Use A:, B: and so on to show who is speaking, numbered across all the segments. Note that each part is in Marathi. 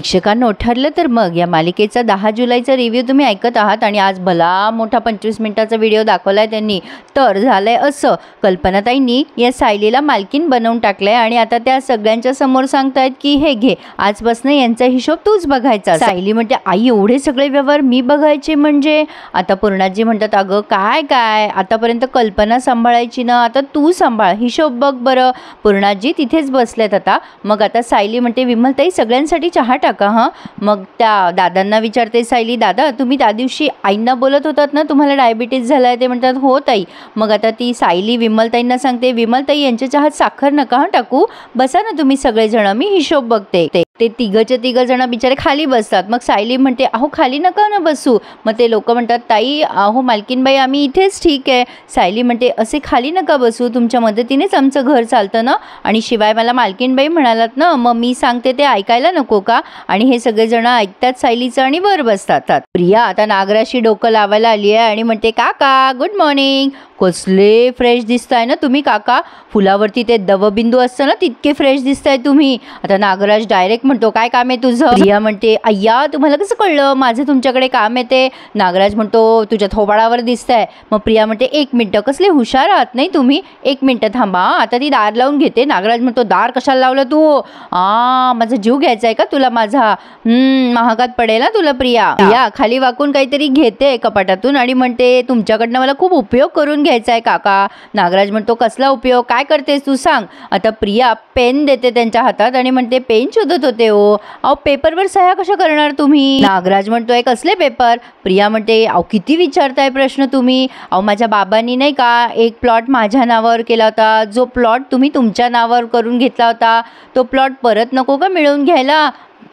A: प्रेक्षकांनो, ठरलं तर मग या मालिकेचा 10 जुलैचा रिव्ह्यू तुम्ही ऐकत आहात आणि आज भला मोठा 25 मिनिटाचा व्हिडिओ दाखवलाय त्यांनी. तर झालंय असं, कल्पनाताईंनी या सायलीला मालकीन बनवून टाकलंय आणि आता त्या सगळ्यांच्या समोर सांगतायत की हे घे, आजपासून यांचा हिशोब तूच बघायचा. सायली म्हणते आई एवढे सगळे व्यवहार मी बघायचे म्हणजे? आता पूर्णाजी म्हणतात अगं काय काय आतापर्यंत कल्पना सांभाळायची ना, आता तू सांभाळ, हिशोब बघ बरं. पूर्णाजी तिथेच बसलेत आता. मग आता सायली म्हणते विमलताई सगळ्यांसाठी चहा टाका हां. मग त्या दादांना विचारते सायली, दादा तुम्ही त्या दिवशी आईंना बोलत होतात ना तुम्हाला डायबिटीज झालाय? ते म्हणतात हो ताई. मग आता ती सायली विमलताईंना सांगते विमलताई यांच्या चहात साखर नका हां टाकू, बसा ना तुम्ही सगळेजण, मी हिशोब बघते. ते तिघ जण बिचारे खाली बसतात. मग सायली म्हणते अहो खाली नका ना बसू. मग ते लोक म्हणतात ताई अहो मालकीनबाई आम्ही इथेच ठीक आहे. सायली म्हणते असे खाली नका बसू, तुमच्या मदतीनेच आमचं घर चालतं ना, आणि शिवाय मला मालकीनबाई म्हणालात ना, मग मी सांगते ते ऐकायला नको का? आणि हे सगळेजण ऐकतात सायलीचं आणि वर बसतात. प्रिया आता नागराशी डोकं लावायला आली आहे आणि म्हणते काका गुड मॉर्निंग, कसले फ्रेश दिसताय ना तुम्ही काका, फुलावरती ते दवबिंदू असतं ना तितके फ्रेश दिसताय तुम्ही. आता नागराज डायरेक्ट म्हणतो काय काम आहे तुझं? प्रिया म्हणते अय्या तुम्हाला कसं कळलं माझं तुमच्याकडे काम आहे ते? नागराज म्हणतो तुझ्या थोबाडावर दिसतंय. मग प्रिया म्हणते 1 मिनिट, कसले हुशार आहात नाही तुम्ही, 1 मिनिट थांबा. आता ती दार लावून घेते. नागराज म्हणतो दार कशाला लावलं तू? माझा जीव घ्यायचा आहे का तुला माझा? महागात पडेल ना तुला. प्रिया खाली वाकून काहीतरी घेते कपाटातून आणि म्हणते तुमच्याकडनं मला खूप उपयोग करून घ्यायचा आहे काका. नागराज म्हणतो कसला उपयोग, काय करतेस तू सांग. आता प्रिया पेन देते त्यांच्या हातात आणि म्हणते पेन शोधत होते हो. अहो पेपरवर सह्या कशा करणार तुम्ही? नागराज म्हणतोय कसले पेपर? प्रिया म्हणते अहो किती विचारताय प्रश्न तुम्ही. अहो माझ्या बाबांनी नाही का एक प्लॉट माझ्या नावावर केला होता, जो प्लॉट तुम्ही तुमच्या नावावर करून घेतला होता तो प्लॉट परत नको का मिळवून घ्यायला,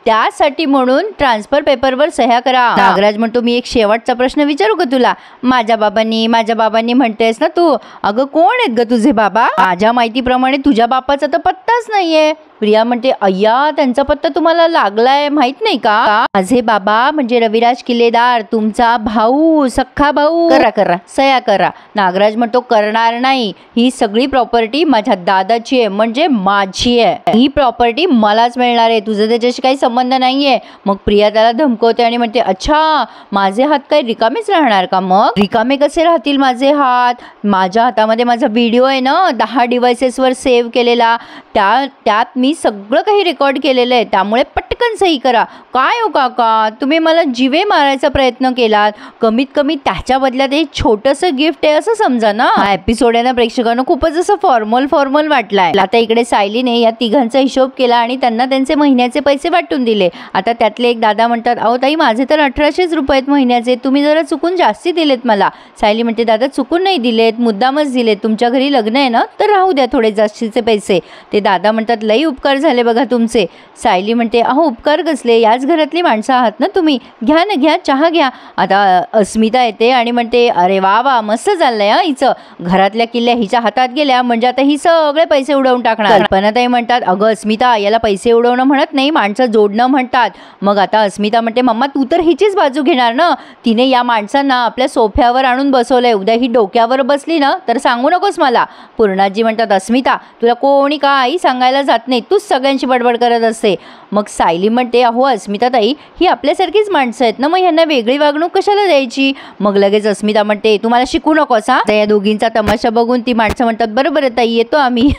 A: त्यासाठी म्हणून ट्रान्सफर पेपरवर सह्या करा. नागराज म्हणतो मी एक शेवटचा प्रश्न विचारू का तुला? माझ्या बाबांनी म्हणतेस ना तू, अगं कोण आहेत ग तुझे बाबा? माझ्या माहितीप्रमाणे तुझ्या बापाचा तर पत्ताच नाहीये. प्रिया म्हणते अय्या त्यांचा पत्ता तुम्हाला लागलाय माहित नाही का? माझे बाबा म्हणजे रविराज किल्लेदार, तुमचा भाऊ, सख्खा भाऊ. करा सह्या करा. नागराज म्हणतो करणार नाही, ही सगळी प्रॉपर्टी माझ्या दादाची आहे म्हणजे माझी आहे, ही प्रॉपर्टी मलाच मिळणार आहे, तुझं त्याच्याशी काही संबंध नाहीये. मग प्रिया त्याला धमकवते आणि म्हणते अच्छा माझे हात काही रिकामेच राहणार का? मग रिकामे कसे राहतील माझे हात? माझ्या हातामध्ये माझा व्हिडिओ आहे ना 10 डिव्हाइसेसवर सेव्ह केलेला, त्यात मी सगळं काही रेकॉर्ड केलेलं आहे, त्यामुळे पटकन सही करा. काय हो काका तुम्ही मला जीवे मारायचा प्रयत्न केलात, कमीत कमी त्याच्या बदल्यात एक छोटंसं गिफ्ट आहे असं समजा ना. हा एपिसोड आहे ना प्रेक्षकांना खूपच असं फॉर्मल वाटलाय. आता इकडे सायलीने या तिघांचा हिशोब केला आणि त्यांना त्यांचे महिन्याचे पैसे वाटून दिले. आता त्यातले एक दादा म्हणतात अहो ताई माझे तर 1800 रुपये आहेत महिन्याचे, तुम्ही जरा चुकून जास्ती दिलेत मला. सायली म्हणते दादा चुकून नाही दिलेत, मुद्दामच दिलेत, तुमच्या घरी लग्न आहे ना तर राहू द्या थोडे जास्तीचे पैसे. ते दादा म्हणतात लई उपकार झाले बघा तुमचे. सायली म्हणते अहो उपकार कसले, याच घरातली माणसं आहात ना तुम्ही, घ्या ना घ्या चहा घ्या. आता अस्मिता येते आणि म्हणते अरे वा वा मस्त चाललंय हिचं, घरातल्या किल्ल्या हिच्या हातात गेल्या म्हणजे आता ही सगळे पैसे उडवून टाकणार. कल्पनाताई म्हणतात अगं अस्मिता याला पैसे उडवणं म्हणत नाही, माणसं जोडणं म्हणतात. मग आता अस्मिता म्हणते मम्मा तू तर हिचीच बाजू घेणार ना, तिने या माणसांना आपल्या सोफ्यावर आणून बसवलंय, उद्या ही डोक्यावर बसली ना तर सांगू नकोस मला. पूर्णाजी म्हणतात अस्मिता तुला कोणी काही सांगायला जात नाही, तूच सगळ्यांची बडबड करत असते. मग सायली म्हणते अहो अस्मिता ताई ही आपल्यासारखीच माणसं आहेत ना, मग ह्यांना वेगळी वागणूक कशाला द्यायची? मग लगेच अस्मिता म्हणते तुम्हाला शिकू नकोस हा. या दोघींचा तमाशा बघून ती माणसं म्हणतात बरोबर ताई येतो आम्ही.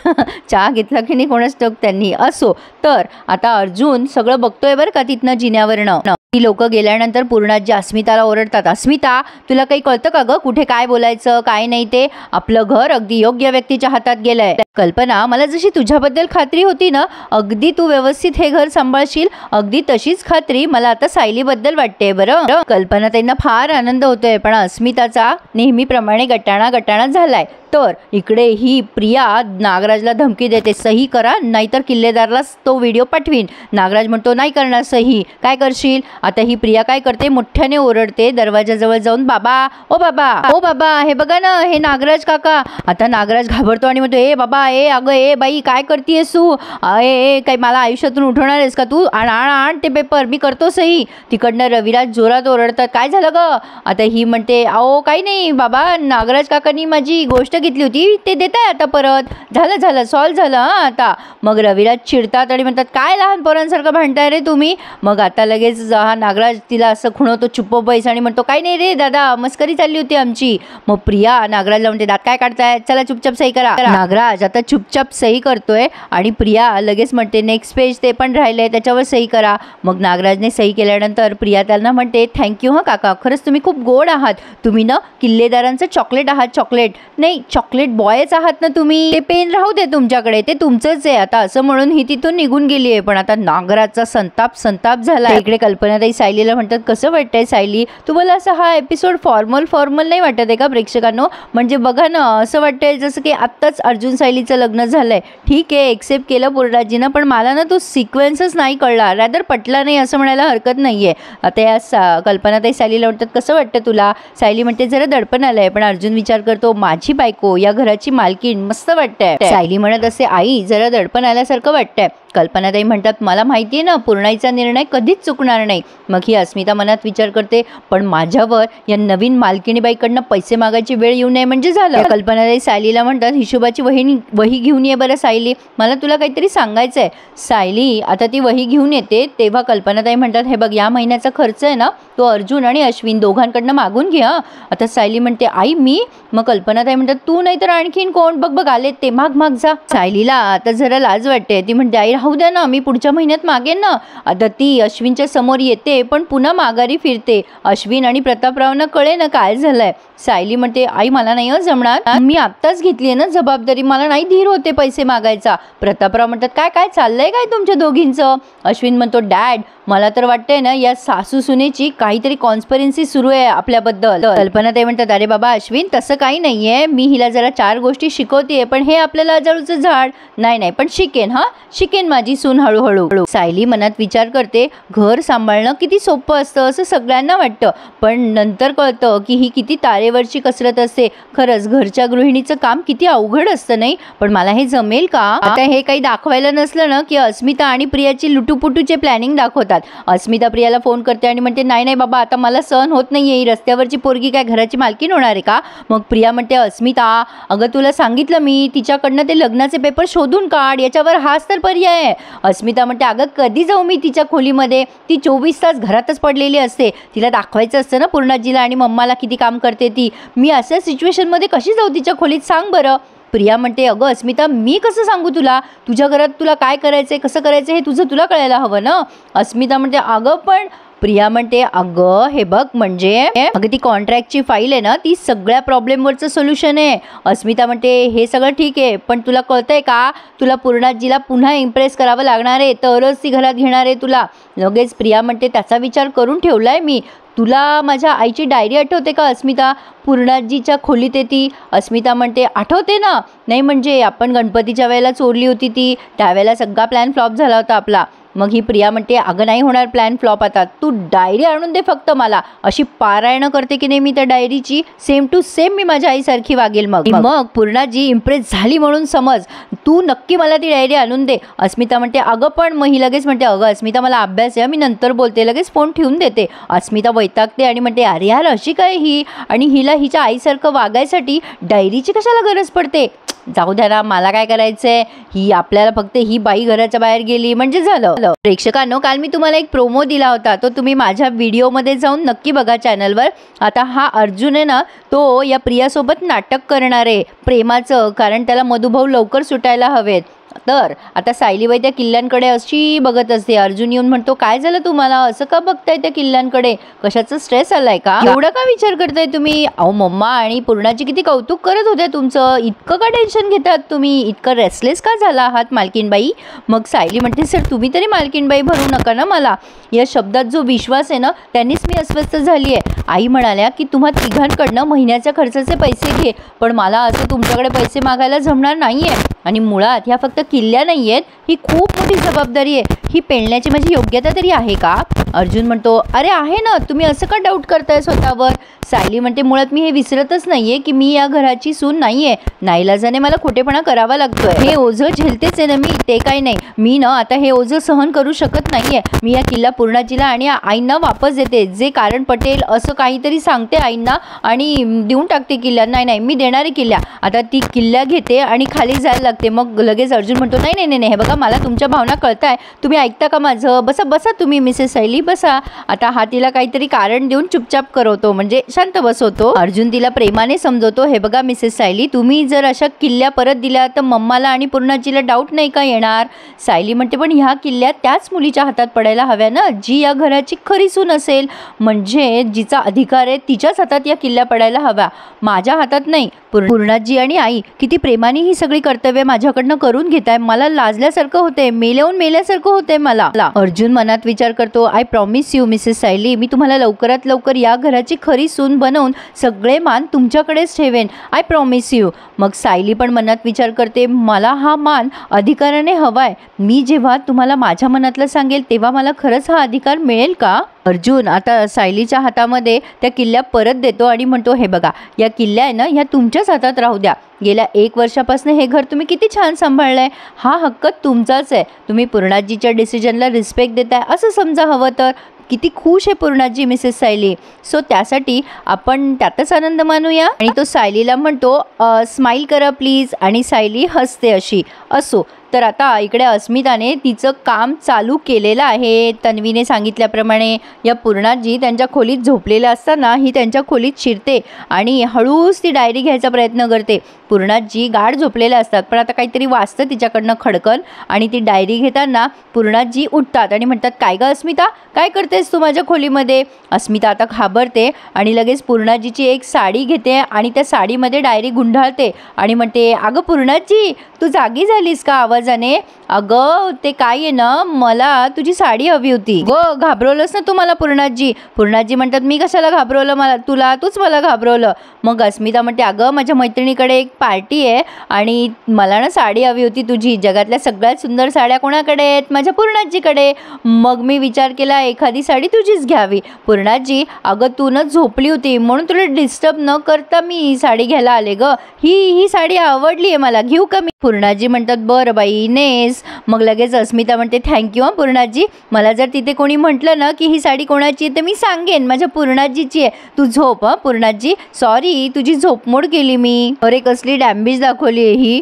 A: चहा घेतला की नाही कोणाच टोक त्यांनी असो. तर आता अर्जुन सगळं बघतोय बरं का तिथनं जिन्यावरनं. ती लोक गेल्यानंतर पूर्णाजी अस्मिताला ओरडतात अस्मिता तुला काही कळतं का ग, कुठे काय बोलायचं काय नाही ते, आपलं घर अगदी योग्य व्यक्तीच्या हातात गेलंय. कल्पना मला जशी तुझ्याबद्दल खात्री होती ना अगदी तू व्यवस्थित हे घर सांभाळशील, अगदी तशीच खात्री मला आता सायलीबद्दल वाटते बरं. कल्पना त्यांना फार आनंद होतोय पण अस्मिताचा नेहमीप्रमाणे गटाणा झालाय. तर इकडे ही प्रिया नागराजला धमकी देते सही करा नाहीतर किल्लेदारला तो व्हिडिओ पाठवीन. नागराज म्हणतो नाही करणार सही, काय करशील? आता ही प्रिया काय करते मोठ्याने ओरडते दरवाजाजवळ जाऊन बाबा ओ बाबा हे बघा ना हे नागराज काका. आता नागराज घाबरतो आणि म्हणतो ए बाबा ए अगं ए बाई काय करतेस तू, ए काय मला आयुष्यातून उठवणार आहेस का तू? आण ते पेपर मी करतो सही. तिकडनं रविराज जोरात ओरडतात काय झालं ग? आता ही म्हणते अहो काही नाही बाबा नागराज काकांनी माझी गोष्ट घेतली होती ते देताय आता परत, झालं सॉल्व झालं आता. मग रविराज चिडतात आणि म्हणतात काय लहान पोरांसारखं भांडताय रे तुम्ही. मग आता लगेच हा नागराज तिला असं खुणवतो चुप्प बैस आणि म्हणतो काय नाही रे दादा, मस्करी चालली होती आमची. मग प्रिया नागराजला म्हणते दात काय काढताय, चला चुपचाप सही करा. नागराज आता चुपचाप सही करतोय आणि प्रिया लगेच म्हणते नेक्स्ट पेज ते पण राहिलंय त्याच्यावर सही करा. मग नागराजने सही केल्यानंतर प्रिया त्यांना म्हणते थँक्यू हां काका, खरंच तुम्ही खूप गोड आहात. तुम्ही ना किल्लेदारांचं चॉकलेट आहात, चॉकलेट नाही चॉकलेट बॉयच आहात ना तुम्ही. ते पेन राहू दे तुमच्याकडे, ते तुमचंच आहे आता, असं म्हणून ही तिथून निघून गेली आहे. पण आता नागराजचा संताप झाला. इकडे कल्पनाताई सायलीला म्हणतात कसं वाटतंय सायली तुम्हाला असा हा एपिसोड फॉर्मल नाही वाटत आहे का प्रेक्षकांनो. म्हणजे बघा ना असं वाटतंय जसं की आत्ताच अर्जुन सायलीचं लग्न झालंय. ठीक आहे एक्सेप्ट केलं पूर्णाजीनं, पण मला ना तो सिक्वेन्सच नाही कळला, रॅदर पटला नाही असं म्हणायला हरकत नाहीये. आता या कल्पनाताई सायलीला म्हणतात कसं वाटतं तुला. सायली म्हणते जरा दडपण आलंय, पण अर्जुन विचार करतो माझी बायको या घराची मालकीण मस्त वाटतंय. सायली म्हणत असते आई जरा दडपण आल्यासारखं वाटतंय. कल्पनाताई म्हणतात मला माहिती आहे ना पूर्णाईचा निर्णय कधीच चुकणार नाही. मग ही अस्मिता मनात विचार करते पण माझ्यावर या नवीन मालकिणीबाईकडनं पैसे मागायची वेळ येऊ नये म्हणजे झालं. कल्पनाताई सायलीला म्हणतात हिशोबाची वही घेऊन ये बरं सायली, मला तुला काहीतरी सांगायचं आहे. सायली आता ती वही घेऊन येते तेव्हा कल्पनाताई म्हणतात हे बघ या महिन्याचा खर्च आहे ना तो अर्जुन आणि अश्विन दोघांकडनं मागून घे हां. आता सायली म्हणते आई मी. मग कल्पनाताई म्हणतात तू नाही तर आणखीन कोण, बघ आले ते माग जा. सायलीला आता जरा लाज वाटते, ती म्हणते आई राहू द्या ना मी पुढच्या महिन्यात मागेन ना. आता ती अश्विनच्या समोर येते पण पुन्हा माघारी फिरते. अश्विन आणि प्रतापरावना कळे ना काय झालंय. सायली म्हणते आई मला नाही जमणार, मी आत्ताच घेतली आहे ना जबाबदारी, मला नाही धीर होते पैसे मागायचा. प्रतापराव म्हणतात काय चाललंय काय तुमच्या दोघींचं. अश्विन म्हणतो डॅड मला तर वाटतंय ना या सासू सुनेची काहीतरी कॉन्स्पिरन्सी सुरू आहे आपल्याबद्दल. कल्पनाताई म्हणतात अरे बाबा अश्विन तसं काही नाहीये, मी हिला जरा 4 गोष्टी शिकवतेय पण हे आपल्याला अजाळूचं झाड नाही पण शिकेन माझी सून हळूहळू. सायली मनात विचार करते घर सांभाळणं किती सोपं असतं असं सगळ्यांना वाटतं, पण नंतर कळतं की ही किती तारेवरची कसरत असते. खरंच घरच्या गृहिणीचं काम किती अवघड असतं नाही. पण मला हे जमेल का. आता हे काही दाखवायला नसलं ना की अस्मिता आणि प्रियाची लुटूपुटूचे प्लॅनिंग दाखवतात. अस्मिता प्रियाला फोन करते आणि म्हणते नाही बाबा आता मला सहन होत नाहीये, ही रस्त्यावरची पोरगी काय घराची मालकीण होणार आहे का. मग प्रिया म्हणते अस्मिता अगं तुला सांगितलं मी तिच्याकडनं ते लग्नाचे पेपर शोधून काढ, याच्यावर हाच तर पर्याय आहे. अस्मिता म्हणते अगं कधी जाऊ मी तिच्या खोलीमध्ये, ती 24 तास घरातच पडलेली असते, तिला दाखवायचं असतं ना पूर्णाजीला आणि मम्माला किती काम करते ती. मी अशा सिच्युएशनमध्ये कशी जाऊ तिच्या खोलीत सांग बरं. प्रिया म्हणते अगं अस्मिता मी कसं सांगू तुला, तुझ्या घरात तुला काय करायचंय कसं करायचं हे तुला कळायला हवं ना. अस्मिता म्हणते अगं पण. प्रिया म्हणते अगं हे बघ म्हणजे अगं ती कॉन्ट्रॅक्टची फाईल आहे ना ती सगळ्या प्रॉब्लेमवरचं सोल्युशन आहे. अस्मिता म्हणते हे सगळं ठीक आहे पण तुला कळतंय का तुला पूर्णाजीला पुन्हा इम्प्रेस करावं लागणार आहे तरच ती घरात घेणार आहे तुला. लगेच प्रिया म्हणते त्याचा विचार करून ठेवलाय मी. तुला माझ्या आईची डायरी आठवते का अस्मिता, पूर्णाजीच्या खोलीत येती. अस्मिता म्हणते आठवते ना. नाही म्हणजे आपण गणपतीच्या वेळेला चोरली होती ती, त्यावेळेला सगळा प्लॅन फ्लॉप झाला होता आपला. मग ही प्रिया म्हणते अगं नाही होणार प्लॅन फ्लॉप आता, तू डायरी आणून दे फक्त मला. अशी पारायणं करते की नाही मी त्या डायरीची सेम टू सेम मी माझ्या आईसारखी वागेल. मग पूर्णाजी इम्प्रेस झाली म्हणून समज, तू नक्की मला ती डायरी आणून दे. अस्मिता म्हणते अगं पण. मग ही लगेच म्हणते अगं अस्मिता मला अभ्यास आहे मी नंतर बोलते, लगेच फोन ठेवून देते. अस्मिता वैतागते आणि म्हणते अरे यार अशी काय ही, आणि हिला हिच्या आईसारखं वागायसाठी डायरीची कशाला गरज पडते. जाऊ द्या ना मला काय करायचंय, ही आपल्याला फक्त ही बाई घराच्या बाहेर गेली म्हणजे झालं. प्रेक्षकांनो काल मी तुम्हाला एक प्रोमो दिला होता तो तुम्ही माझ्या व्हिडिओमध्ये जाऊन नक्की बघा चॅनलवर. आता हा अर्जुन आहे ना तो या प्रियासोबत नाटक करणार आहे प्रेमाचं, कारण त्याला मधुभाऊ लवकर सुटायला हवेत. तर आता सायलीबाई त्या किल्ल्यांकडे अशी बघत असते. अर्जुन येऊन म्हणतो काय झालं तुम्हाला, असं का बघताय त्या किल्ल्यांकडे, कशाचा स्ट्रेस आलाय का, एवढा का विचार करताय तुम्ही. अहो मम्मा आणि पूर्णाची किती कौतुक करत होत्या तुमचं, इतकं का टेन्शन घेतात तुम्ही, इतकं रेस्टलेस का झाला आहात मालकीनबाई. मग सायली म्हणते सर तुम्ही तरी मालकीनबाई भरू नका ना मला, या शब्दात जो विश्वास आहे ना त्यांनीच मी अस्वस्थ झाली आहे. आई म्हणाल्या की तुम्हा तिघांकडनं महिन्याच्या खर्चाचे पैसे घे, पण मला असं तुमच्याकडे पैसे मागायला जमणार नाहीये. आणि मुळात ह्या फक्त किल्ल्या नाही आहेत, ही खूप मोठी जबाबदारी आहे. ही पेलण्याची माझी योग्यता तरी आहे का? अर्जुन म्हणतो, अरे आहे ना, तुम्ही असं का डाऊट करताय स्वतःवर? सायली म्हणते, मुळात मी हे विसरतच नाहीये की मी या घराची सून नाहीये. नाईलाजाने मला खोटेपणा करावा लागतोय. हे ओझं झेलतेच आहे ना मी, ते काय नाही. मी ना आता हे ओझं सहन करू शकत नाहीये. मी या किल्ला पूर्णाजीला आणि आईंना वापस देते. जे कारण पटेल असं काहीतरी सांगते आईंना आणि देऊन टाकते किल्ला. नाही, मी देणारी किल्ला. आता ती किल्ला घेते आणि खाली जायला लागते. मग लगेच अर्जुन म्हणतो, नाही, हे बघा, मला तुमच्या भावना कळताय. तुम्ही ऐकता का माझं? बसा तुम्ही मिसेस सायली, बसा. आता हा तिला काहीतरी कारण देऊन चुपचाप करवतो, म्हणजे शांत बसवतो. अर्जुन तिला प्रेमाने समजवतो, हे बघा मिसेस सायली, तुम्ही जर अशा किल्ल्या परत दिल्या तर मम्माला आणि पूर्णाजीला डाऊट नाही का येणार? सायली म्हणते, पण ह्या किल्ल्या त्याच मुलीच्या हातात पडायला हव्या ना, जी या घराची खरी सून असेल. म्हणजे जिचा अधिकार आहे तिच्याच हातात या किल्ल्या पडायला हव्या, माझ्या हातात नाही. पूर्णाजी आणि आई किती प्रेमाने ही सगळी कर्तव्य माझ्याकडनं करून घेताय. मला लाजल्यासारखं होते, मेल्यासारखं होते मला. अर्जुन मनात विचार करतो, I promise you Mrs Sayali, मी तुम्हाला लवकरात लवकर या घराची खरी सून बनवून सगळे मान तुमच्याकडेच ठेवेन. I promise you. मग सायली पण मनात विचार करते, मला हा मान अधिकाराने हवाय. मी जेव्हा तुम्हाला माझ्या मनातलं सांगेल तेव्हा मला खरंच हा अधिकार मिळेल का? अर्जुन आता सायलीच्या हातामध्ये त्या किल्ल्या परत देतो आणि म्हणतो, हे बघा, या किल्ल्या आहे ना, ह्या तुमच्याच हातात राहू द्या. गेल्या 1 वर्षापासून हे घर तुम्ही किती छान सांभाळलंय. हा हक्क तुमचाच आहे. तुम्ही पूर्णाजीच्या डिसिजनला रिस्पेक्ट देताय असं समजा हवं तर. किती खुश आहे पूर्णाजी मिसेस सायली. सो त्यासाठी आपण त्यातच आनंद मानूया. आणि तो सायलीला म्हणतो, स्माईल करा प्लीज. आणि सायली हसते अशी. असो, तर आता इकडे अस्मिताने तिचं काम चालू केलेलं आहे. तन्वीने सांगितल्याप्रमाणे या पूर्णाजी त्यांच्या खोलीत झोपलेल्या असताना ही त्यांच्या खोलीत शिरते आणि हळूच ती डायरी घ्यायचा प्रयत्न करते. पूर्णाजी गाढ झोपलेल्या असतात, पण आता काहीतरी वाजतं तिच्याकडनं खडकन आणि ती डायरी घेताना पूर्णाजी उठतात आणि म्हणतात, काय गं अस्मिता, काय करतेस तू माझ्या खोलीमध्ये? अस्मिता आता घाबरते आणि लगेच पूर्णाजीची एक साडी घेते आणि त्या साडीमध्ये डायरी गुंडाळते आणि म्हणते, अगं पूर्णाजी, तू जागी झालीस का आवाजाने? अगं ते काय आहे ना, मला तुझी साडी हवी होती. गं घाबरवलंस ना तू मला पूर्णाजी. पूर्णाजी म्हणतात, मी कशाला घाबरवलं मला तुला, तूच मला घाबरवलं. मग अस्मिता म्हणते, अगं माझ्या मैत्रिणीकडे एक पार्टी आहे आणि मला ना साडी हवी होती तुझी. जगातल्या सगळ्यात सुंदर साड्या कोणाकडे आहेत? माझ्या पूर्णाजीकडे. मग मी विचार केला एखादी साडी तुझीच घ्यावी. पूर्णाजी, अगं तू ना झोपली होती म्हणून तुला डिस्टर्ब न करता मी ही साडी घ्यायला आले ग. ही साडी आवडली आहे मला, घेऊ का मी? पूर्णाजी म्हणतात, बरं बाई नेस. मग लगेच अस्मिता म्हणते, थँक्यू हां पूर्णाजी. मला जर तिथे कोणी म्हटलं ना की ही साडी कोणाची आहे तर मी सांगेन माझ्या पूर्णाजीची आहे. तू झोप हां पूर्णाजी. सॉरी तुझी झोपमोड केली मी. अरे कसली डॅम्बिश दाखवली आहे ही.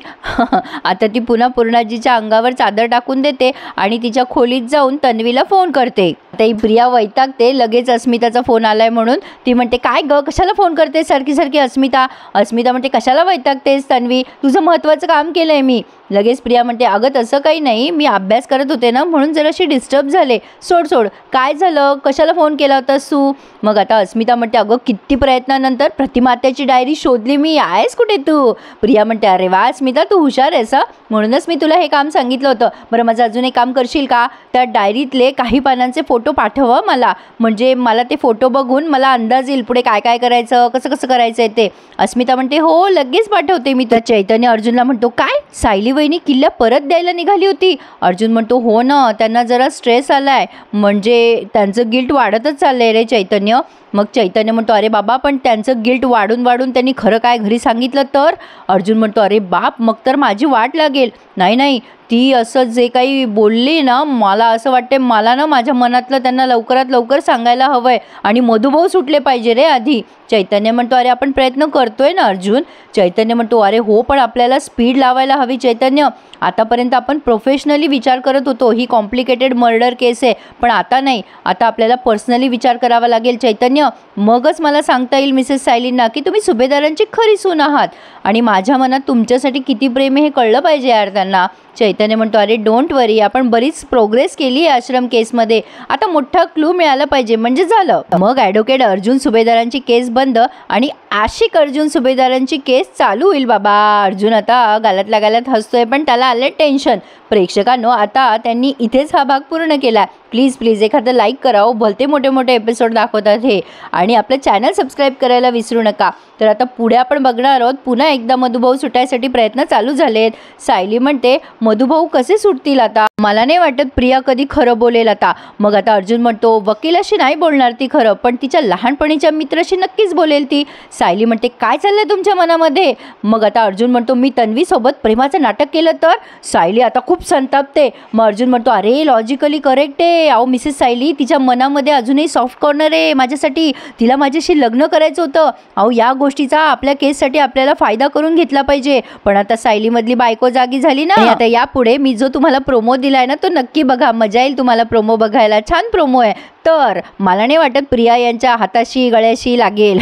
A: आता ती पुन्हा पूर्णाजीच्या अंगावर चादर टाकून देते आणि तिच्या खोलीत जाऊन तन्वीला फोन करते. आता ही प्रिया वैतागते लगेच अस्मिताचा फोन आलाय म्हणून. ती म्हणते, काय ग कशाला फोन करते सारखी सारखी अस्मिता? अस्मिता म्हणते, कशाला वैतागतेस तन्वी, तुझं महत्त्वाचं काम केलंय मी. लगेच प्रिया म्हणते, अगं तसं काही नाही, मी अभ्यास करत होते ना म्हणून जराशी डिस्टर्ब झाले. सोड काय झालं, कशाला फोन केला होतास तू? मग आता अस्मिता म्हणते, अगं किती प्रयत्नानंतर प्रतिमात्याची डायरी शोधली मी. आहेस कुठे तू? प्रिया म्हणते, अरे वा अस्मिता, तू हुशार आहेस हं, म्हणूनच मी तुला हे काम सांगितलं होतं. बरं माझं अजून एक काम करशील का? त्या डायरीतले काही पानांचे फोटो पाठव मला, म्हणजे मला ते फोटो बघून मला अंदाज येईल पुढे काय काय करायचं, कसं करायचं आहे ते. अस्मिता म्हणते, हो लगेच पाठवते मी. तर चैतन्य अर्जुनला म्हणतो, काय सायली वहिनी किल्ल्या परत द्यायला निघाली होती? अर्जुन म्हणतो, हो ना, त्यांना जरा स्ट्रेस आलाय, म्हणजे त्यांचं गिल्ट वाढतच चाललंय रे चैतन्य. मग चैतन्य म्हणतो, अरे बाबा पण त्यांचं गिल्ट वाढून त्यांनी खरं काय घरी सांगितलं तर? अर्जुन म्हणतो, अरे बाप, मग तर माझी वाट लागेल. नाही ती असं जे काही बोलली ना, मला असं वाटते मला ना माझ्या मनातलं त्यांना लवकरात लवकर सांगायला हवंय आणि मधुभाऊ सुटले पाहिजे रे आधी. चैतन्य म्हणतो, अरे आपण प्रयत्न करतोय ना अर्जुन. चैतन्य म्हणतो, अरे हो पण आपल्याला स्पीड लावायला हवी चैतन्य. आतापर्यंत आपण प्रोफेशनली विचार करत होतो, ही कॉम्प्लिकेटेड मर्डर केस आहे, पण आता नाही, आता आपल्याला पर्सनली विचार करावा लागेल चैतन्य. मगच मला सांगता येईल मिसेस सायलींना की तुम्ही सुभेदारांची खरी सून आहात आणि माझ्या मनात तुमच्यासाठी किती प्रेम आहे हे कळलं पाहिजे यार त्यांना. चैतन्य म्हणतो, अरे डोंट वरी, आपण बरीच प्रोग्रेस केली आहे आश्रम केसमध्ये, आता मोठा क्लू मिळाला पाहिजे म्हणजे झालं. मग ॲडव्होकेट अर्जुन सुभेदारांची केस बंद आणि आशिक अर्जुन सुभेदारांची केस चालू होईल बाबा. अर्जुन आता गालातल्या गालात हसतोय, पण त्याला आले टेन्शन. प्रेक्षकांनो, आता त्यांनी इथेच हा भाग पूर्ण केला. प्लीज एखादं लाईक करा, भलते मोठे एपिसोड दाखवतात हे. आणि आपलं चॅनल सबस्क्राईब करायला विसरू नका. तर आता पुढे आपण बघणार आहोत पुन्हा एकदा मधुभाऊ सुटायसाठी प्रयत्न चालू झालेत. सायली म्हणते मधुभाऊ कसे सुटतील आता, मला नाही वाटत प्रिया कधी खरं बोलेल आता. मग आता अर्जुन म्हणतो वकिलाशी नाही बोलणार ती खरं, पण तिच्या लहानपणीच्या मित्राशी नक्कीच बोलेल ती. सायली म्हणते काय चाललंय तुमच्या मनामध्ये. मग आता अर्जुन म्हणतो मी तन्वी सोबत प्रेमाचं नाटक केलं तर. सायली आता खूप संतापते. मग अर्जुन म्हणतो अरे लॉजिकली करेक्ट आहे. अहो मिसेस सायली तिच्या मनामध्ये अजूनही सॉफ्ट कॉर्नर आहे माझ्यासाठी, तिला माझ्याशी लग्न करायचं होतं. अहो या गोष्टीचा आपल्या केससाठी आपल्याला फायदा करून घेतला पाहिजे. पण आता सायलीमधली बायको जागी झाली ना. आता यापुढे मी जो तुम्हाला प्रोमो दिलाय ना तो नक्की बघा, मजा येईल तुम्हाला प्रोमो बघायला. छान प्रोमो आहे. तर मला नाही वाटत प्रिया यांच्या हाताशी गळ्याशी लागेल.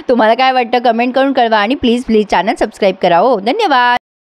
A: तुम्हाला काय वाटतं कमेंट करून कळवा आणि प्लीज चॅनल सबस्क्राईब करा. हो धन्यवाद.